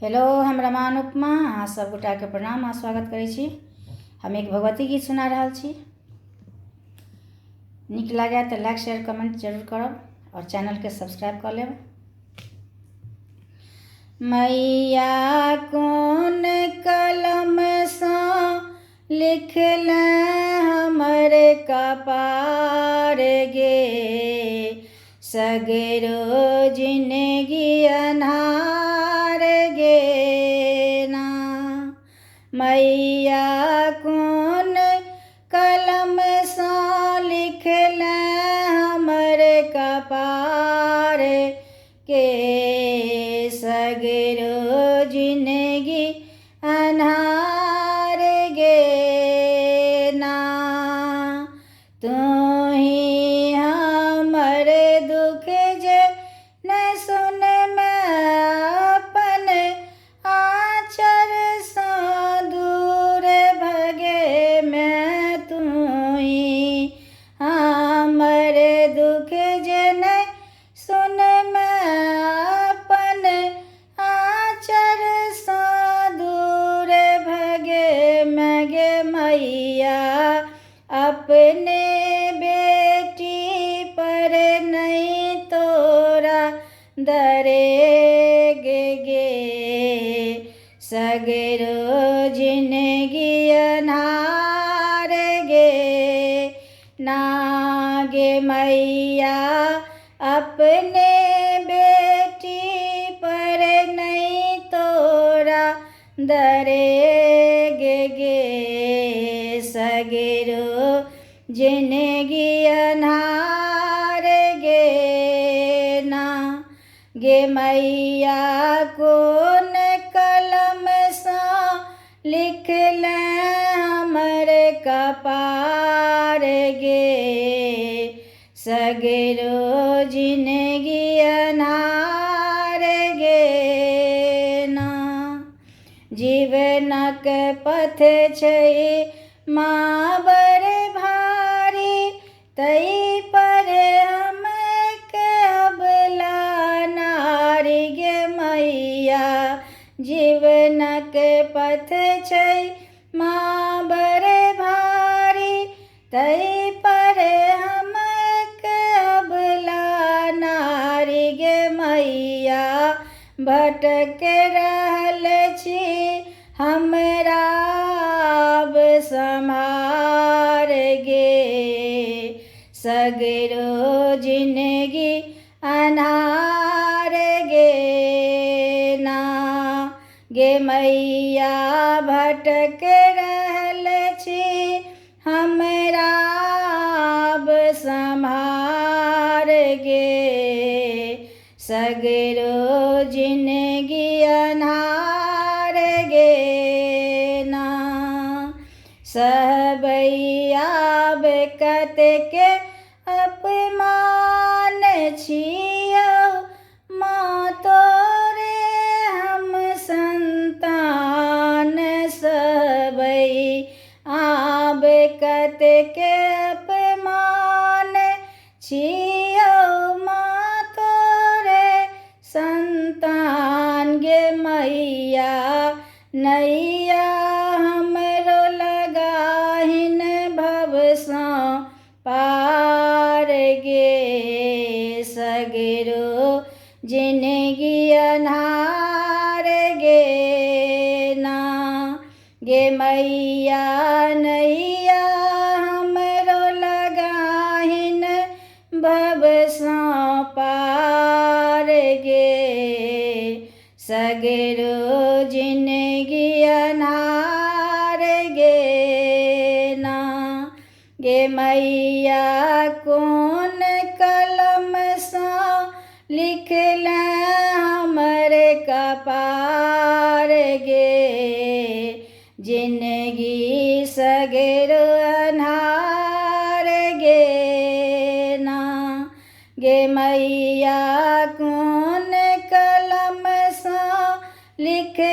Hello, हम रमान उपमा अहाँ सब गोटा के प्रणाम आ स्वागत करै छी। हम एक भगवती गीत सुना रहल छी। नीक लागे तो लाइक शेयर कमेंट जरूर करब और चैनल के सब्सक्राइब कर लेब। मैया कोन कलम सँ लिखले हमर कपार गे, सगरो जिंदगी अन्हार गे ना। मैया कोन कलम सँ लिखले हमर कपार के, सगरो जिंदगी अन्हार गे ना। तू ही हमर दुख जे न सुन में अपन आचर सँ दूर भगे में। तू ही हमर दुख जे न सुन में अपन आचर सँ दूर भगे में गे। मैया अपने बेटी पर नहीं तोरा दरे गे, सगरो जिंदगी अन्हार गे ना गे। मैया अपने बेटी पर नहीं तोरा दरे गे, सगरो जिंदगी अन्हार गे ना गे। मैया कोन कलम सँ लिखले हमर कपार गे, सगरो जिंदगी अन्हार गे ना। जीवनक पथ छै माँ बड़ भारी, तई पर हमके अबला नारी गे। मैया जीवनक पथ छै माँ बड़ भारी, तई पर हमके अबला नारी गे। मैया भटक रहल छी हमरा अब सम्हार गे, सगरो जिंदगी अन्हार गे ना गे। मैया भटक रहल छी हमरा अब सम्हार गे, सगरो जिंदगी अन्हार गे ना। सहबैया कतेके अपमान छियौ माँ तोरे हम संतान। सहबै आब कतेके अपमान छियौ माँ तोरे संतान गे। मैया नैया हमरो लगाहिन भव सँ पार गे, सगरो जिंदगी अन्हार गे ना गे। मैया नैया हमरो लगाहिन भव सँ पार गे, सगरो जिंदगी अन्हार गे ना गे। मैया कोन कलम सँ लिखले हमर कपार गे, जिंदगी सगरो अन्हार गे ना गे। मैया कोन कलम सँ लिखले